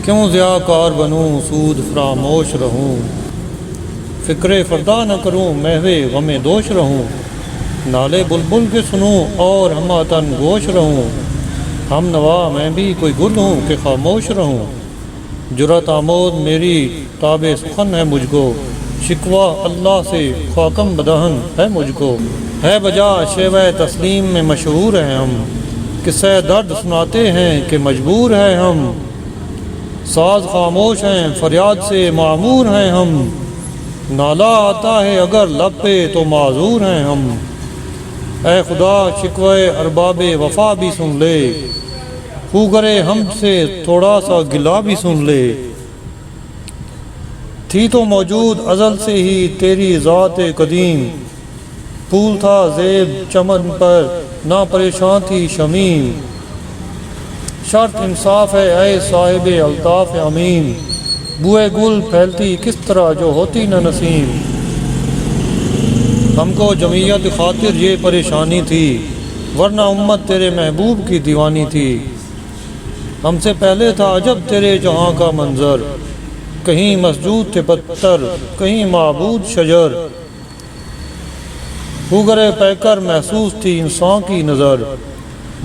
کیوں ضیاء کار بنوں سود فراموش رہوں، فکر فردا نہ کروں محو غم دوش رہوں، نالے بلبل کے سنوں اور ہماتن گوش رہوں، ہم نوا میں بھی کوئی گل ہوں کہ خاموش رہوں، جرأت آمود میری تاب سخن ہے مجھ کو، شکوہ اللہ سے خاکم بدہن ہے مجھ کو، ہے بجا شیوہ تسلیم میں مشہور ہیں ہم، قصہ درد سناتے ہیں کہ مجبور ہیں ہم، ساز خاموش ہیں فریاد سے معمور ہیں ہم، نالا آتا ہے اگر لب پہ تو معذور ہیں ہم، اے خدا شکوہ ارباب وفا بھی سن لے، خو کرے ہم سے تھوڑا سا گلہ بھی سن لے، تھی تو موجود ازل سے ہی تیری ذات قدیم، پھول تھا زیب چمن پر نہ پریشان تھی شمیم، شرط انصاف ہے اے صاحب الطاف امین، بوئے گل پھیلتی کس طرح جو ہوتی نہ نسیم، ہم کو جمعیت خاطر یہ پریشانی تھی ورنہ امت تیرے محبوب کی دیوانی تھی، ہم سے پہلے تھا عجب تیرے جہاں کا منظر، کہیں مسجود تھے پتھر کہیں معبود شجر، ہوگرے پیکر محسوس تھی انسان کی نظر،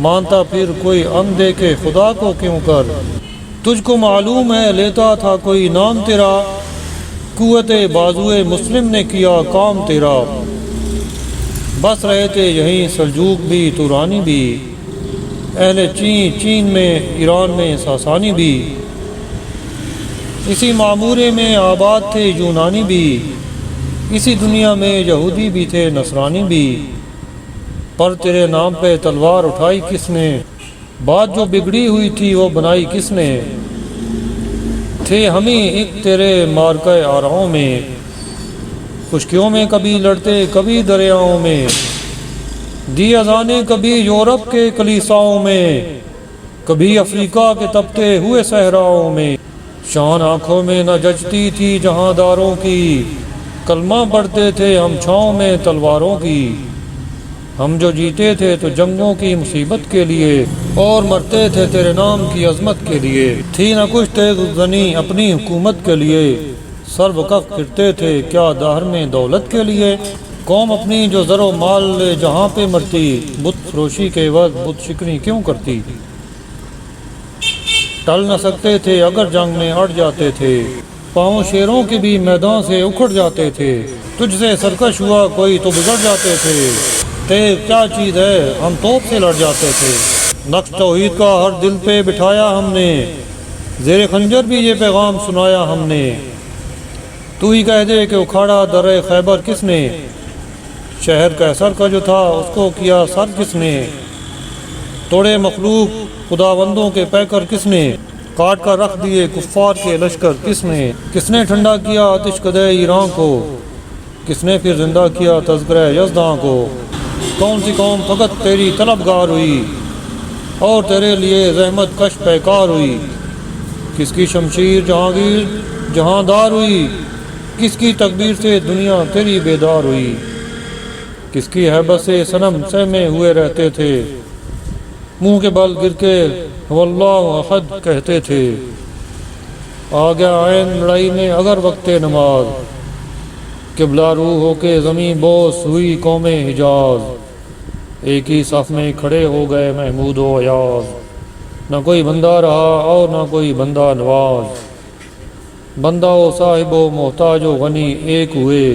مانتا پھر کوئی ام دے کے خدا کو کیوں کر، تجھ کو معلوم ہے لیتا تھا کوئی نام تیرا، قوت بازوئے مسلم نے کیا کام تیرا، بس رہے تھے یہیں سلجوق بھی تورانی بھی، اہل چین میں ایران میں ساسانی بھی، اسی معمورے میں آباد تھے یونانی بھی، اسی دنیا میں یہودی بھی تھے نصرانی بھی، پر تیرے نام پہ تلوار اٹھائی کس نے، بات جو بگڑی ہوئی تھی وہ بنائی کس نے، تھے ہمیں ایک تیرے مارکہ آراؤں میں، خشکیوں میں کبھی لڑتے کبھی دریاؤں میں، دی اذانیں کبھی یورپ کے کلیساؤں میں، کبھی افریقہ کے تپتے ہوئے صحراؤں میں، شان آنکھوں میں نہ جچتی تھی جہاں داروں کی، کلمہ پڑھتے تھے ہم چھاؤں میں تلواروں کی، ہم جو جیتے تھے تو جنگوں کی مصیبت کے لیے، اور مرتے تھے تیرے نام کی عظمت کے لیے، تھی نہ کچھ تیغ زنی اپنی حکومت کے لیے، سر وقف کرتے تھے کیا دہر میں دولت کے لیے، قوم اپنی جو زر و مال لے جہاں پہ مرتی، بت فروشی کے عوض بت شکنی کیوں کرتی، ٹل نہ سکتے تھے اگر جنگ میں اڑ جاتے تھے، پاؤں شیروں کے بھی میدان سے اکھڑ جاتے تھے، تجھ سے سرکش ہوا کوئی تو بگڑ جاتے تھے، تیغ کیا چیز ہے ہم توپ سے لڑ جاتے تھے، نقش توحید کا ہر دل پہ بٹھایا ہم نے، زیر خنجر بھی یہ پیغام سنایا ہم نے، تو ہی کہہ دے کہ اکھاڑا در خیبر کس نے، شہر کیسر کا جو تھا اس کو کیا سر کس نے، توڑے مخلوق خداوندوں کے پیکر کس نے، کاٹ کر رکھ دیے کفار کے لشکر کس نے ٹھنڈا کیا آتش کدے ایران کو، کس نے پھر زندہ کیا تذکرہ یزداں کو، کون سی قوم فقط تیری طلبگار ہوئی اور تیرے لیے زحمت کش پیکار ہوئی، کس کی شمشیر جہانگیر جہاندار ہوئی، کس کی تکبیر سے دنیا تیری بیدار ہوئی، کس کی ہیبت سے صنم سہمے ہوئے رہتے تھے، منہ کے بل گر کے واللہ احد کہتے تھے، آ گیا عین لڑائی میں اگر وقت نماز، قبلہ روح ہو کے زمین بوس ہوئی قوم حجاز، ایک ہی صف میں کھڑے ہو گئے محمود و ایاز، نہ کوئی بندہ رہا اور نہ کوئی بندہ نواز، بندہ و صاحب و محتاج و غنی ایک ہوئے،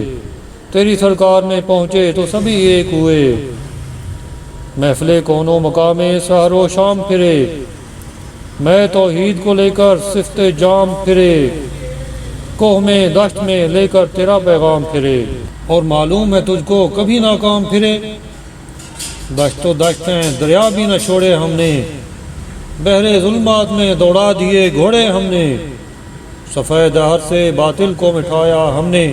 تیری سرکار میں پہنچے تو سبھی ایک ہوئے، محفل کون و مقام سحر و شام پھرے، میں توحید کو لے کر صفت جام پھرے، کوہ میں دشت میں لے کر تیرا پیغام پھرے، اور معلوم ہے تجھ کو کبھی ناکام پھرے، دشت و دشت ہیں دریا بھی نہ چھوڑے ہم نے، بحر ظلمات میں دوڑا دیے گھوڑے ہم نے، صفحہ دہر سے باطل کو مٹھایا ہم نے،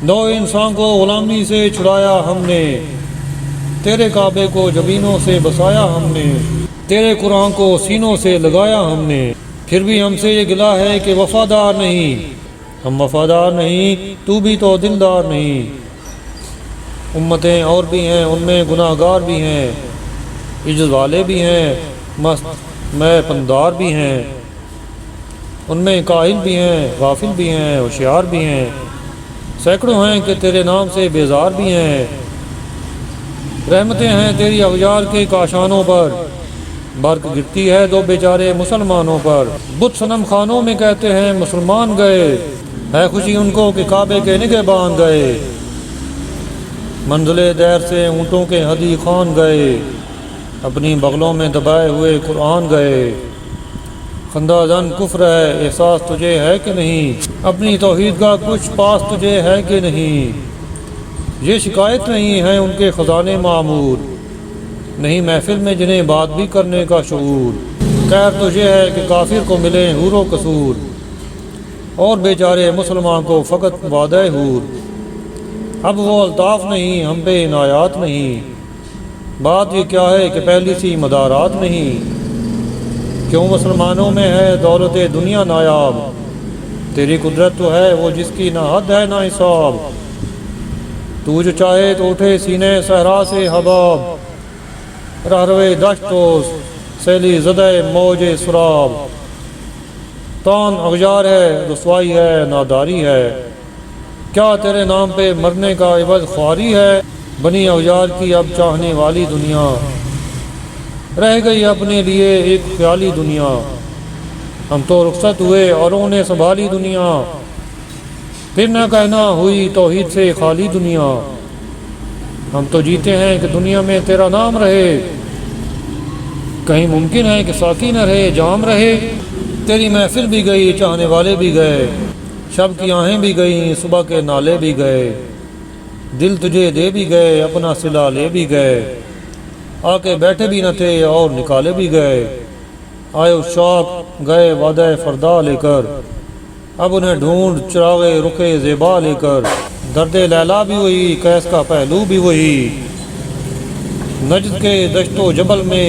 نو انسان کو غلامی سے چھڑایا ہم نے، تیرے کعبے کو جبینوں سے بسایا ہم نے، تیرے قرآن کو سینوں سے لگایا ہم نے، پھر بھی ہم سے یہ گلہ ہے کہ وفادار نہیں، ہم وفادار نہیں تو بھی تو دلدار نہیں، امتیں اور بھی ہیں ان میں گناہ گار بھی ہیں، عجز والے بھی ہیں مست میں پندار بھی ہیں، ان میں کاہل بھی ہیں، غافل بھی ہیں، ہوشیار بھی ہیں، سینکڑوں ہیں کہ تیرے نام سے بیزار بھی ہیں۔ رحمتیں ہیں تیری اغیار کے کاشانوں پر، برق گرتی ہے دو بیچارے مسلمانوں پر۔ بت صنم خانوں میں کہتے ہیں مسلمان گئے، ہے خوشی ان کو کہ کعبے کے نگہبان گئے۔ منزل دیر سے اونٹوں کے ہدی خان گئے، اپنی بغلوں میں دبائے ہوئے قرآن گئے۔ خندہ زن کفر ہے احساس تجھے ہے کہ نہیں، اپنی توحید کا کچھ پاس تجھے ہے کہ نہیں۔ یہ شکایت نہیں ہے ان کے خزانے معمور، نہیں محفل میں جنہیں بات بھی کرنے کا شعور۔ خیر تجھے ہے کہ کافر کو ملیں حور و قصور، اور بیچارے مسلمان کو فقط وعدہ حور۔ اب وہ الطاف نہیں ہم پہ عنایات نہیں، بات یہ کیا ہے کہ پہلی سی مدارات نہیں۔ کیوں مسلمانوں میں ہے دولت دنیا نایاب، تیری قدرت تو ہے وہ جس کی نہ حد ہے نہ حساب۔ تو جو چاہے تو اٹھے سینے صحرا سے حباب، رہروے دشت و سیلی زدہ موج سراب۔ تان اغیار ہے رسوائی ہے ناداری ہے، کیا تیرے نام پہ مرنے کا عوض خواری ہے۔ بنی اغیار کی اب چاہنے والی دنیا، رہ گئی اپنے لیے ایک خیالی دنیا۔ ہم تو رخصت ہوئے اوروں نے سنبھالی دنیا، پھر نہ کہنا ہوئی توحید سے خالی دنیا۔ ہم تو جیتے ہیں کہ دنیا میں تیرا نام رہے، کہیں ممکن ہے کہ ساقی نہ رہے جام رہے۔ تیری محفل بھی گئی چاہنے والے بھی گئے، شب کی آہیں بھی گئیں صبح کے نالے بھی گئے۔ دل تجھے دے بھی گئے اپنا صلہ لے بھی گئے، آ کے بیٹھے بھی نہ تھے اور نکالے بھی گئے۔ آئے شوق گئے وعدہ فردا لے کر، اب انہیں ڈھونڈ چراغے رخے زیبا لے کر۔ درد لیلا بھی وہی قیس کا پہلو بھی وہی، نجد کے دشت و جبل میں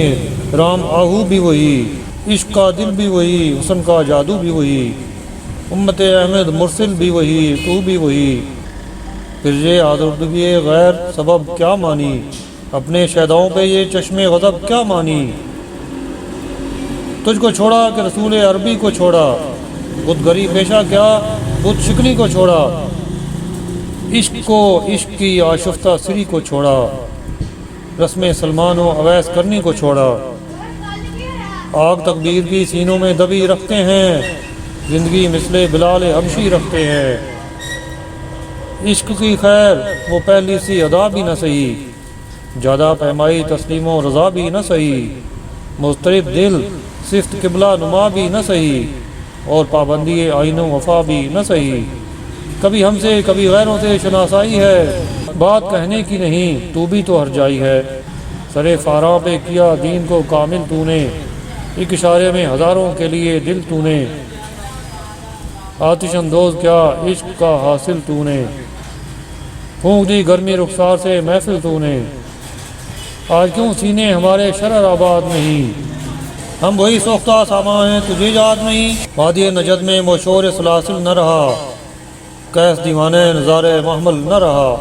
رام آہو بھی وہی۔ عشق کا دل بھی وہی حسن کا جادو بھی وہی، امت احمد مرسل بھی وہی تو بھی وہی۔ پھر یہ آزردگی غیر سبب کیا مانی، اپنے شہداؤں پہ یہ چشم غضب کیا مانی۔ تجھ کو چھوڑا کہ رسول عربی کو چھوڑا، بت گری پیشہ کیا بت شکنی کو چھوڑا۔ عشق کو عشق کی آشفتہ سری کو چھوڑا، رسم سلمان و اویس کرنی کو چھوڑا۔ آگ تقدیر کی سینوں میں دبی رکھتے ہیں، زندگی مثل بلال حبشی رکھتے ہیں۔ عشق کی خیر وہ پہلی سی ادا بھی نہ سہی، زیادہ پیمائی تسلیم و رضا بھی نہ سہی۔ مضطرب دل صفت قبلہ نما بھی نہ سہی، اور پابندی آئین و وفا بھی نہ سہی۔ کبھی ہم سے کبھی غیروں سے شناسائی ہے، بات کہنے کی نہیں تو بھی تو ہر جائی ہے۔ سرے فاراں پہ کیا دین کو کامل تو نے، ایک اشارے میں ہزاروں کے لیے دل تو نے۔ آتش اندوز کیا عشق کا حاصل تو نے، پھونک دی گرمی رخسار سے محفل تو نے۔ آج کیوں سینے ہمارے شرر آباد نہیں، ہم وہی سوختہ ساما ہیں تجھے یاد نہیں۔ وادی نجد میں مشور سلاسل نہ رہا، کیس دیوانے نظارے محمل نہ رہا۔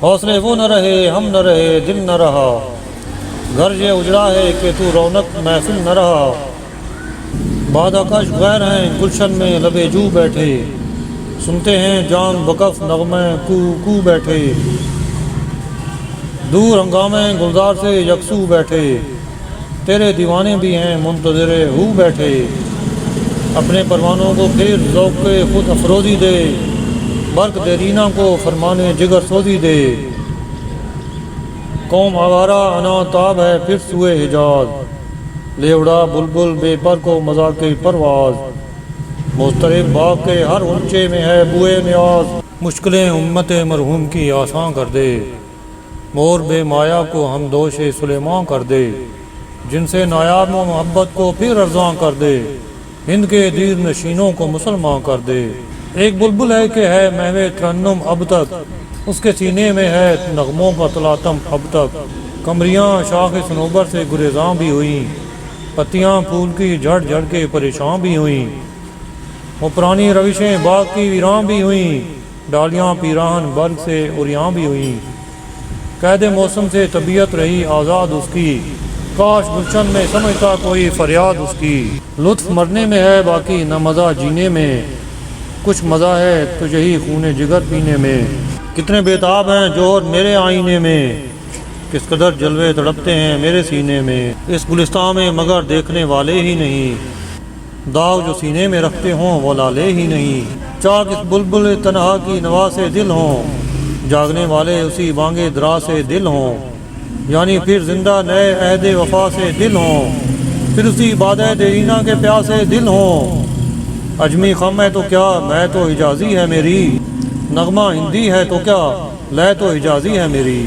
حوصلے وہ نہ رہے ہم نہ رہے دل نہ رہا، گھر یہ اجڑا ہے کہ تو رونق محفل نہ رہا۔ بادہ کش غیر ہیں گلشن میں لبے جو بیٹھے، سنتے ہیں جان وقف نغمے کو کو بیٹھے۔ دور ہنگامے گلزار سے یکسو بیٹھے، تیرے دیوانے بھی ہیں منتظر ہو بیٹھے۔ اپنے پروانوں کو پھر ذوق کے خود افروزی دے، برق دیرینہ کو فرمانے جگر سوزی دے۔ قوم آوارہ انا تاب ہے پھر سوئے حجاز، لے اڑا بلبل بے پر کو مذاق پرواز۔ مضطرب باغ کے ہر اونچے میں ہے بوئے نیاز، مشکلیں امت مرحوم کی آسان کر دے، مور بے مایا کو ہم دوش سلیمان کر دے۔ جن سے نایاب و محبت کو پھر ارزاں کر دے، ہند کے دیر نشینوں کو مسلمان کر دے۔ ایک بلبل ہے کہ ہے محو ترنم اب تک، اس کے سینے میں ہے نغموں کا تلاطم اب تک۔ کمریاں شاخ صنوبر سے گریزاں بھی ہوئیں، پتیاں پھول کی جھڑ جھڑ کے پریشان بھی ہوئیں۔ وہ پرانی روشیں باغ کی ویران بھی ہوئیں، ڈالیاں پیراہن برگ سے اریاں بھی ہوئیں۔ قید موسم سے طبیعت رہی آزاد اس کی، کاش گلشن میں سمجھتا کوئی فریاد اس کی، لطف مرنے میں ہے باقی نہ مزہ جینے میں، کچھ مزہ ہے تو یہی خون جگر پینے میں۔ کتنے بیتاب ہیں جوہر میرے آئینے میں، کس قدر جلوے تڑپتے ہیں میرے سینے میں، اس گلستان میں مگر دیکھنے والے ہی نہیں، داغ جو سینے میں رکھتے ہوں وہ لالے ہی نہیں۔ چاک اس بلبل تنہا کی نوا سے دل ہوں، جاگنے والے اسی بانگے درا سے دل ہوں، یعنی پھر زندہ نئے عہد وفا سے دل ہوں، پھر اسی بادہ دیرینہ کے پیاسے دل ہوں۔ اجمی خم ہے تو کیا میں تو حجازی ہے میری، نغمہ ہندی ہے تو کیا لے تو حجازی ہے میری۔